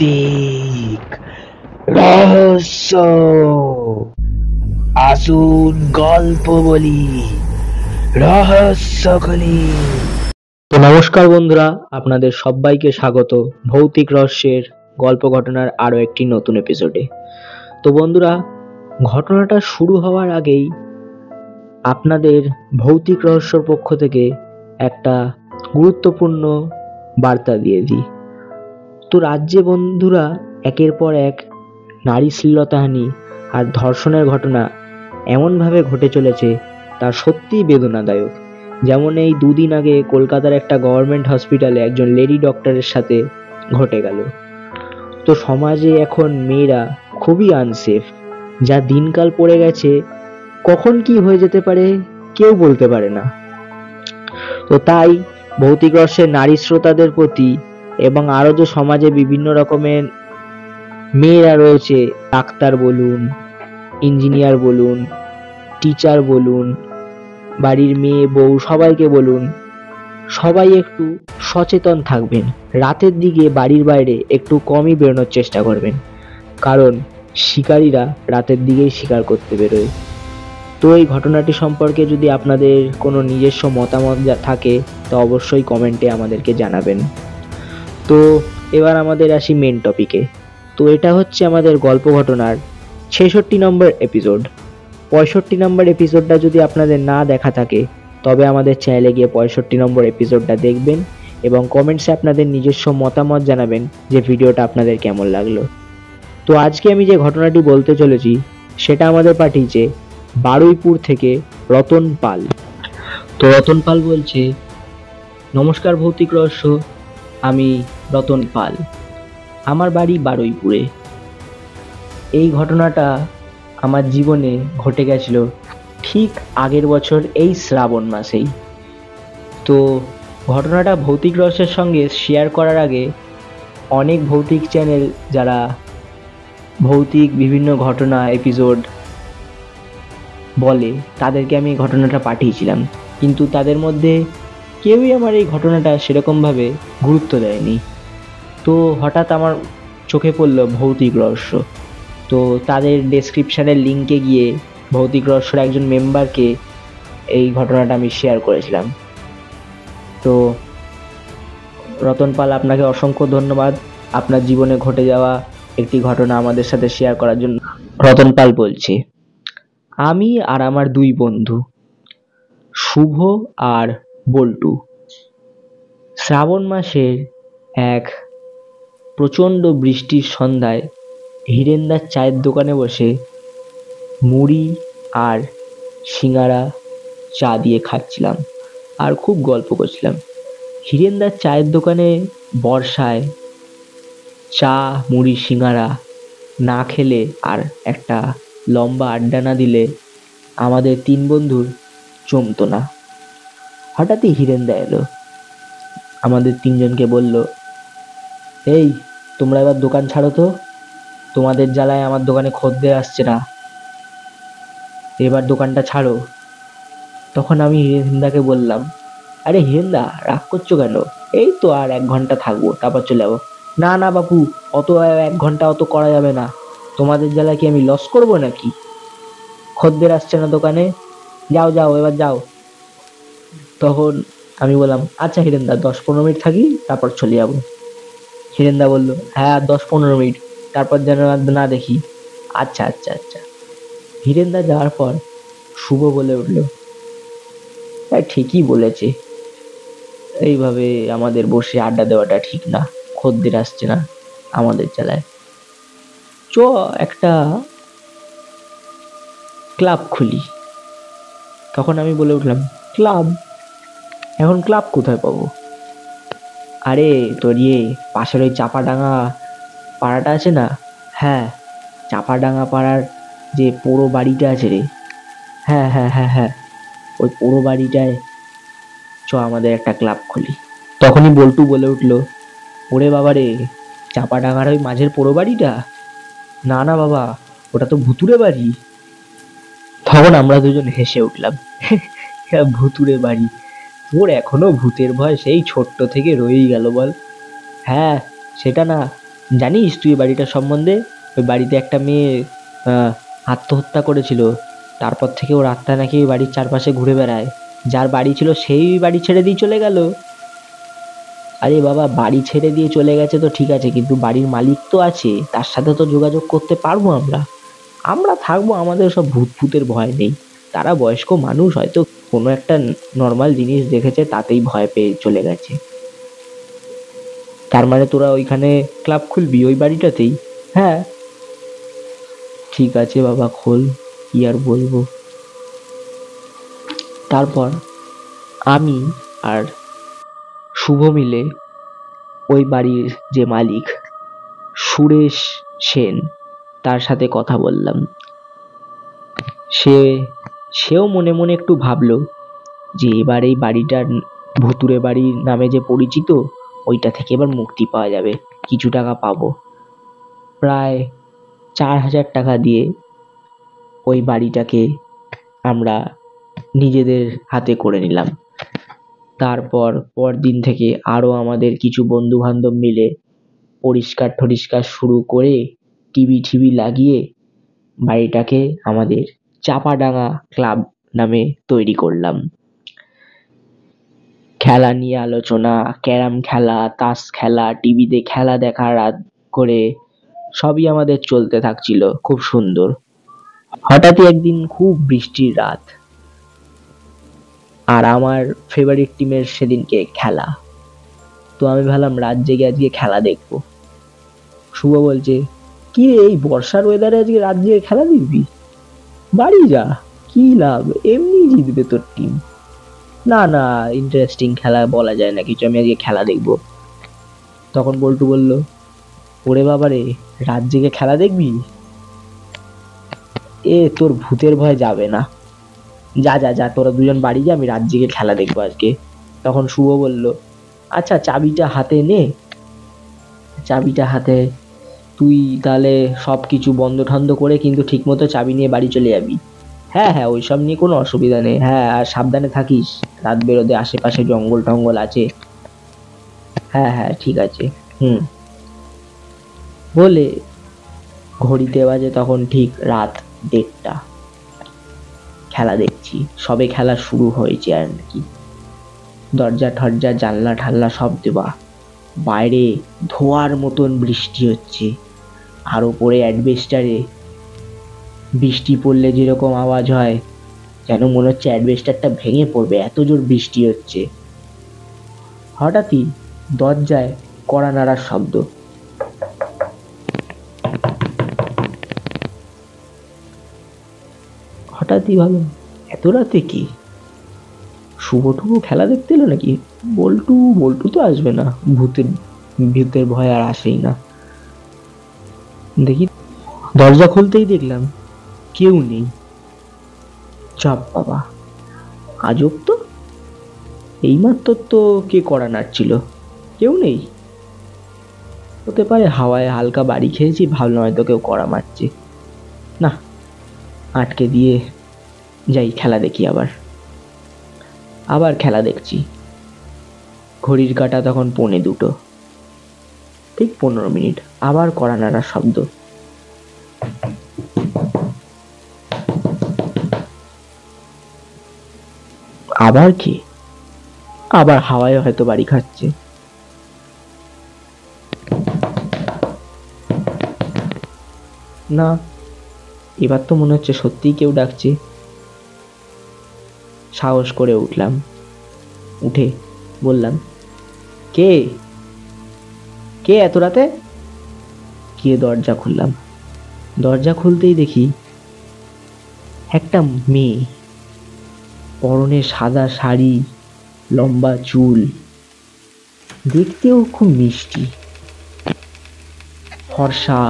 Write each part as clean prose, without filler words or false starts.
ভৌতিক রহস্য, আসুন গল্প বলি, রহস্য খুলি। তো নমস্কার বন্ধুরা, আপনাদের সবাইকে স্বাগত ভৌতিক রহস্যের গল্প ঘটনার আরো একটি নতুন এপিসোডে। তো বন্ধুরা, ঘটনাটা শুরু হওয়ার আগেই আপনাদের ভৌতিক রহস্যর পক্ষ থেকে একটা গুরুত্বপূর্ণ বার্তা দিয়ে দিই। তো রাজ্যে বন্ধুরা একের পর এক নারী শ্লীলতাহানি আর ধর্ষণের ঘটনা এমনভাবে ঘটে চলেছে তা সত্যিই বেদনাদায়ক। যেমন এই দুদিন আগে কলকাতার একটা গভর্নমেন্ট হসপিটালে একজন লেডি ডক্টরের সাথে ঘটে গেল। তো সমাজে এখন মেয়েরা খুবই আনসেফ, যা দিনকাল পড়ে গেছে, কখন কি হয়ে যেতে পারে কেউ বলতে পারে না। তো তাই ভৌতিক রহস্যের নারী শ্রোতাদের প্রতি এবং আরো যে সমাজে বিভিন্ন রকমের মেয়েরা রয়েছে, ডাক্তার বলুন, ইঞ্জিনিয়ার বলুন, টিচার বলুন, বাড়ির মেয়ে বউ, সবাইকে বলুন, সবাই একটু সচেতন থাকবেন। রাতের দিকে বাড়ির বাইরে একটু কমই বেরোনোর চেষ্টা করবেন, কারণ শিকারীরা রাতের দিকেই শিকার করতে বেরোয়। তো এই ঘটনাটি সম্পর্কে যদি আপনাদের কোনো নিজস্ব মতামত থাকে তো অবশ্যই কমেন্টে আমাদেরকে জানাবেন। তো এবার আমাদের আসি মেন টপিকে। তো এটা হচ্ছে আমাদের গল্প ঘটনার 66 নম্বর এপিসোড। 65 নম্বর এপিসোডটা যদি আপনাদের না দেখা থাকে তবে আমাদের চ্যানেলে গিয়ে 65 নম্বর এপিসোডটা দেখবেন এবং কমেন্টসে আপনাদের নিজস্ব মতামত জানাবেন যে ভিডিওটা আপনাদের কেমন লাগলো। তো আজকে আমি যে ঘটনাটি বলতে চলেছি সেটা আমাদের পাঠিয়েছে বারুইপুর থেকে রতন পাল। তো রতন পাল বলছে, নমস্কার ভৌতিক রহস্য, আমি রতন পাল, আমার বাড়ি বারুইপুরে। এই ঘটনাটা আমার জীবনে ঘটে গেছিল ঠিক আগের বছর এই শ্রাবণ মাসেই। তো ঘটনাটা ভৌতিক রহস্যের সঙ্গে শেয়ার করার আগে অনেক ভৌতিক চ্যানেল যারা ভৌতিক বিভিন্ন ঘটনা এপিসোড বলে তাদেরকে আমি ঘটনাটা পাঠিয়েছিলাম, কিন্তু তাদের মধ্যে কেউই আমার এই ঘটনাটা সেরকমভাবে গুরুত্ব দেয়নি। তো হঠাৎ আমার চোখে পড়ল ভৌতিক রহস্য। তো তাদের ডেসক্রিপশানের লিঙ্কে গিয়ে ভৌতিক রহস্যের একজন মেম্বারকে এই ঘটনাটা আমি শেয়ার করেছিলাম। তো রতন পাল, আপনাকে অসংখ্য ধন্যবাদ আপনার জীবনে ঘটে যাওয়া একটি ঘটনা আমাদের সাথে শেয়ার করার জন্য। রতন পাল বলছে, আমি আর আমার দুই বন্ধু শুভ আর বল্টু শ্রাবণ মাসের এক প্রচণ্ড বৃষ্টির সন্ধ্যায় হিরেন্দার চায়ের দোকানে বসে মুড়ি আর সিঙ্গারা চা দিয়ে খাচ্ছিলাম আর খুব গল্প করছিলাম। হিরেন্দার চায়ের দোকানে বর্ষায় চা, মুড়ি, সিঙ্গারা না খেলে আর একটা লম্বা আড্ডা না দিলে আমাদের তিন বন্ধুর জমতো না। হঠাৎই হিরেন্দা এলো, আমাদের তিনজনকে বলল, এই তোমরা এবার দোকান ছাড়ো তো, তোমাদের জ্বালায় আমার দোকানে খদ্দের আসছে না, এবার দোকানটা ছাড়ো। তখন আমি হিরেন্দাকে বললাম, আরে হিরেন্দা রাগ করছো কেন, এই তো আর 1 ঘন্টা থাকবো তারপর চলে যাবো। না না বাপু, অত 1 ঘন্টা অত করা যাবে না, তোমাদের জ্বালায় কি আমি লস করবো নাকি, খদ্দের আসছে না দোকানে, যাও যাও এবার যাও। তখন আমি বললাম, আচ্ছা হিরেন্দা 10-15 মিনিট থাকি তারপর চলে যাবো। হিরেন্দা বলল, হ্যাঁ 10-15 মিনিট, তারপর যেন না দেখি। আচ্ছা আচ্ছা আচ্ছা। হিরেন্দা যাওয়ার পর শুভ বলে উঠল, তাই ঠিকই বলেছে, এইভাবে আমাদের বসে আড্ডা দেওয়াটা ঠিক না, খদ্দের আসছে না আমাদের জ্বালায়, চ একটা ক্লাব খুলি। তখন আমি বলে উঠলাম, ক্লাব? এখন ক্লাব কোথায় পাবো? আরে তোর পাশের ওই চাপাডাঙ্গা পাড়াটা আছে না, হ্যাঁ চাপাডাঙ্গা পাড়ার যে পোড়ো বাড়িটা আছে রে, হ্যাঁ হ্যাঁ হ্যাঁ হ্যাঁ, ওই পোড়ো বাড়িটায় চ আমাদের একটা ক্লাব খুলি। তখনই বল্টু বলে উঠলো, ওরে বাবা রে, চাপাডাঙ্গার ওই মাঝের পোড়ো বাড়িটা? না না বাবা, ওটা তো ভুতুরে বাড়ি। তখন আমরা দুজন হেসে উঠলাম, ভুতুরে বাড়ি? তোর এখনো ভূতের ভয় সেই ছোট্ট থেকে রয়েই গেল বল? হ্যাঁ সেটা না, জানিস তুই বাড়িটার সম্বন্ধে? ওই বাড়িতে একটা মেয়ে আত্মহত্যা করেছিল, তারপর থেকে ওর আত্মা নাকি ওই বাড়ির চারপাশে ঘুরে বেড়ায়। যার বাড়ি ছিল সেই বাড়ি ছেড়ে দিয়ে চলে গেল। আরে বাবা, বাড়ি ছেড়ে দিয়ে চলে গেছে তো ঠিক আছে, কিন্তু বাড়ির মালিক তো আছে, তার সাথে তো যোগাযোগ করতে পারবো আমরা। আমরা থাকবো, আমাদের সব ভূত ভূতের ভয় নেই। তারা বয়স্ক মানুষ, হয়তো কোনো একটা নর্মাল জিনিস দেখেছে তাতেই ভয় পেয়ে চলে গেছে। তার মানে তোরা ওইখানে ক্লাব খুলবি ওই বাড়িটাতেই? হ্যাঁ ঠিক আছে বাবা, খোল, কি আর বলবো। তারপর আমি আর শুভ মিলে ওই বাড়ির যে মালিক সুরেশ সেন, তার সাথে কথা বললাম। সেও মনে মনে একটু ভাবলো যে এবার এই বাড়িটার ভুতুরে বাড়ি নামে যে পরিচিত, ওইটা থেকে এবার মুক্তি পাওয়া যাবে, কিছু টাকা পাবো। প্রায় 4,000 টাকা দিয়ে ওই বাড়িটাকে আমরা নিজেদের হাতে করে নিলাম। তারপর পরদিন থেকে আরো আমাদের কিছু বন্ধু বান্ধব মিলে পরিষ্কার টরিষ্কার শুরু করে টিভি ঠিভি লাগিয়ে বাড়িটাকে আমাদের চাপাডাঙ্গা ক্লাব নামে তৈরি করলাম। খেলা নিয়ে আলোচনা, ক্যারাম খেলা, তাস খেলা, টিভিতে খেলা দেখা রাত করে সবই আমাদের চলতে থাকছিল খুব সুন্দর। হঠাৎই একদিন খুব বৃষ্টির রাত, আর আমার ফেভারিট টিমের সেদিনকে খেলা। তো আমি ভাবলাম রাত জেগে আজকে খেলা দেখবো। শুভ বলছে, কি রে, এই বর্ষার ওয়েদারে আজকে রাত জেগে খেলা দেখবি? বাড়ি যা, কি লাভ, এমনি জিতবে তোর টিম। না না, ইন্টারেস্টিং খেলা বলা যায় না কিছু, আমি আজকে খেলা দেখবো। তখন বল্টু বলল, ওরে বাবারে, রাত জেগে খেলা দেখবি? এ তোর ভূতের ভয় যাবে না, যা যা যা, তোরা দুজন বাড়ি যা, আমি রাত জেগে খেলা দেখবো আজকে। তখন শুভ বলল, আচ্ছা চাবিটা হাতে নে, চাবিটা হাতে, তুই তাহলে সব কিছু বন্ধ ঠন্ধ করে কিন্তু ঠিক মতো চাবি নিয়ে বাড়ি চলে যাবি। হ্যাঁ হ্যাঁ, ওইসব নিয়ে কোনো অসুবিধা নেই, হ্যাঁ, আর সাবধানে থাকিস, রাত বেরোতে, আশেপাশে জঙ্গল টঙ্গল আছে। হ্যাঁ হ্যাঁ ঠিক আছে। বলে ঘড়িতে বাজে তখন ঠিক রাত 1:30। খেলা দেখছি, সবে খেলা শুরু হয়েছে আর কি। দরজা ঠরজা জানলা ঠাল্লা সব দেওয়া, বাইরে ধোয়ার মতন বৃষ্টি হচ্ছে, আর ওপরে অ্যাডভেস্টারে বৃষ্টি পড়লে যেরকম আওয়াজ হয়, যেন মনে হচ্ছে অ্যাডভেস্টারটা ভেঙে পড়বে, এত জোর বৃষ্টি হচ্ছে। হঠাৎই দরজায় কড়া নাড়ার শব্দ। হঠাৎই ভালো, এত রাতে কি শুভ টুবু খেলা দেখতে এলো নাকি? বল্টু বল্টু তো আসবে না, ভূতের ভূতের ভয় আর আসেই না। দেখি, দরজা খুলতেই দেখলাম কেউ নেই। চাপ বাবা, আজব তো, এইমাত্র তো কে কড়া নাড়ছিল, কেউ নেই। হতে পারে হাওয়ায় হালকা বাড়ি খেয়েছি, ভাবলাম হয়তো কেউ কড়া মারছে। না, আটকে দিয়ে যাই, খেলা দেখি। আবার খেলা দেখছি। ঘড়ির কাঁটা তখন 1:45, ঠিক 15 মিনিট। আবার কড়া নাড়ার শব্দ। আবার কি, আবার হাওয়ায় হয়তো বাড়ি খাচ্ছে। না, এবার তো মনে হচ্ছে সত্যিই কেউ ডাকছে। সাহস করে উঠলাম, উঠে বললাম, কে কে এত রাতে? গিয়ে দরজা খুললাম। দরজা খুলতেই দেখি একটা মেয়ে, পরনে সাদা শাড়ি, লম্বা চুল, দেখতেও খুব মিষ্টি, ফর্সা।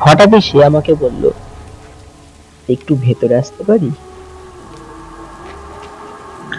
হঠাৎই সে আমাকে বলল, একটু ভেতরে আসতে পারি?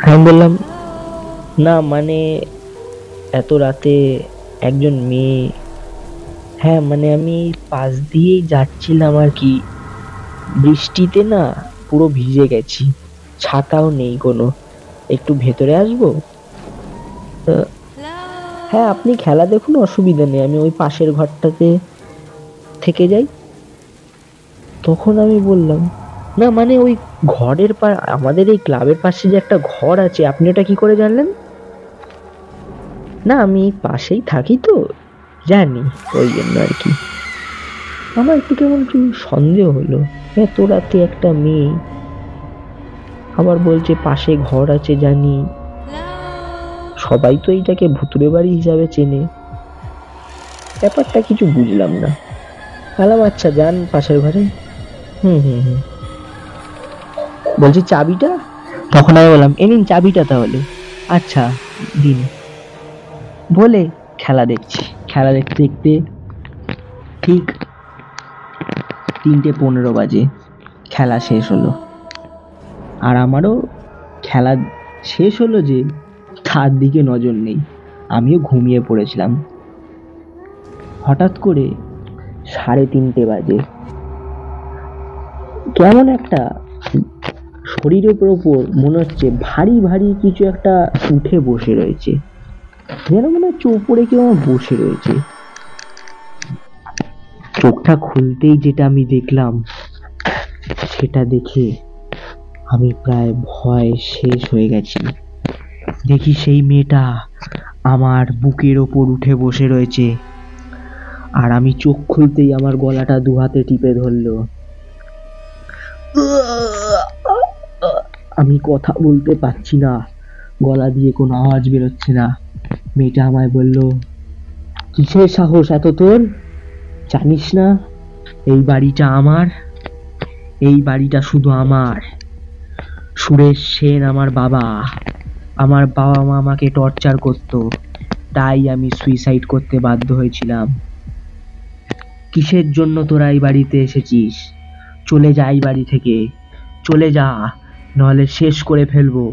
আমি বললাম, না মানে এত রাতে একজন মেয়ে, হ্যাঁ মানে আমি পাশ দিয়েই যাচ্ছিলাম আর কি, বৃষ্টিতে না পুরো ভিজে গেছি, ছাতাও নেই কোনো, একটু ভেতরে আসবো? হ্যাঁ আপনি খেলা দেখুন, অসুবিধা নেই, আমি ওই পাশের ঘরটাতে থেকে যাই। তখন আমি বললাম, না মানে ওই ঘরের আমাদের এই ক্লাবের পাশে যে একটা ঘর আছে, আপনি ওটা কি করে জানলেন? না আমি পাশেই থাকি তো, জানি, ওই জন্য আর কি। আমার একটু কেমন একটু সন্দেহ হলো, এত রাতে একটা মেয়ে আবার বলছে পাশে ঘর আছে, জানি, সবাই তো এইটাকে ভুতুড়ে বাড়ি হিসাবে চেনে। ব্যাপারটা কিছু বুঝলাম না। বললাম আচ্ছা যান পাশের ঘরে। হুম হুম হুম বলছি চাবিটা? তখন আমি বললাম এ নিন চাবিটা তাহলে। আচ্ছা দিন, বলে খেলা দেখছি। খেলা দেখতে দেখতে ঠিক 3:15 বাজে খেলা শেষ হলো। আর আমারও খেলা শেষ হলো যে তার দিকে নজর নেই, আমিও ঘুমিয়ে পড়েছিলাম। হঠাৎ করে 3:30 বাজে কেমন একটা শরীরের উপর মনে হচ্ছে ভারী ভারী কিছু একটা উঠে বসে রয়েছে, যেন মনে হচ্ছে উপরে কেউ আমার বসে রয়েছে। চোখটা খুলতেই যেটা আমি দেখলাম, সেটা দেখে আমি প্রায় ভয় শেষ হয়ে গেছি। দেখি সেই মেয়েটা আমার বুকের ওপর উঠে বসে রয়েছে, আর আমি চোখ খুলতেই আমার গলাটা 2 হাতে টিপে ধরলো। আমি কথা বলতে পারছি না, গলা দিয়ে কোনো আওয়াজ বেরোচ্ছে না। মেয়েটা আমায় বলল, কিসের সাহস এত তোর? জানিস না এই বাড়িটা আমার? এই বাড়িটা শুধু আমার। সুরেশ সেন আমার বাবা। আমার বাবা মা আমাকে টর্চার করত, তাই আমি সুইসাইড করতে বাধ্য হয়েছিলাম। কিসের জন্য তোরা এই বাড়িতে এসেছিস? চলে যা এই বাড়ি থেকে, চলে যা, নাহলে শেষ করে ফেলবো।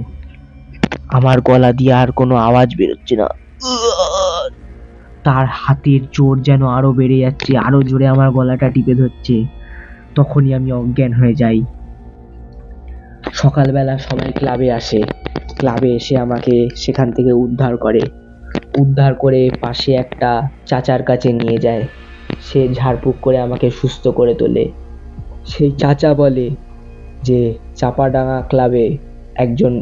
আমার গলা দিয়ে আর কোনো আওয়াজ বেরোচ্ছে না। তার হাতের জোর যেন আরো বেড়ে যাচ্ছে, আরো জোরে আমার গলাটা টিপে ধরছে। তখনই আমি অজ্ঞান হয়ে যাই। সকালবেলা সবাই ক্লাবে আসে, ক্লাবে এসে আমাকে সেখান থেকে উদ্ধার করে পাশে একটা চাচার কাছে নিয়ে যায়। সে ঝাড়ফুঁক করে আমাকে সুস্থ করে তোলে। সেই চাচা বলে যে চাপাডাঙ্গা ক্লাবে একজন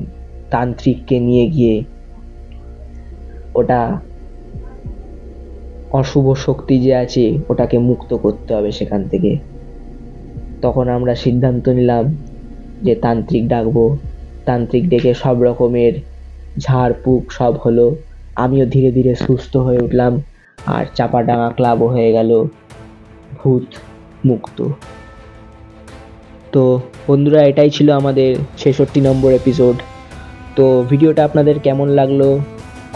তান্ত্রিককে নিয়ে গিয়ে ওটা অশুভ শক্তি যে আছে ওটাকে মুক্ত করতে হবে সেখান থেকে। তখন আমরা সিদ্ধান্ত নিলাম যে তান্ত্রিক ডাকবো। তান্ত্রিক ডেকে সব রকমের ঝাড়ফুঁক সব হলো। আমিও ধীরে ধীরে সুস্থ হয়ে উঠলাম, আর চাপাডাঙ্গা ক্লাবও হয়ে গেল ভূত মুক্ত। তো বন্ধুরা, এটাই ছিল আমাদের 66 নম্বর এপিসোড। তো ভিডিওটা আপনাদের কেমন লাগলো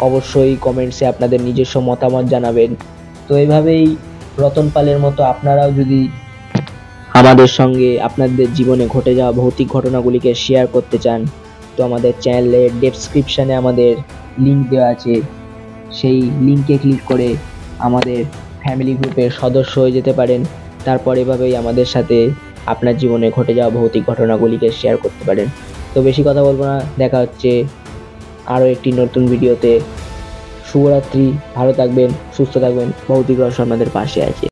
অবশ্যই কমেন্টসে আপনাদের নিজস্ব মতামত জানাবেন। তো এইভাবেই রতন পালের মতো আপনারাও যদি আমাদের সঙ্গে আপনাদের জীবনে ঘটে যাওয়া ভৌতিক ঘটনাগুলিকে শেয়ার করতে চান, তো আমাদের চ্যানেলের ডেসক্রিপশানে আমাদের লিঙ্ক দেওয়া আছে, সেই লিঙ্কে ক্লিক করে আমাদের ফ্যামিলি গ্রুপের সদস্য হয়ে যেতে পারেন। তারপর এভাবেই আমাদের সাথে আপনার জীবনে ঘটে যাওয়া ভৌতিক ঘটনাগুলিকে শেয়ার করতে পারেন। তো বেশি কথা বলবো না, দেখা হচ্ছে আরও একটি নতুন ভিডিওতে। শুভরাত্রি, ভালো থাকবেন, সুস্থ থাকবেন, ভৌতিক রহস্য আমাদের পাশে আছে।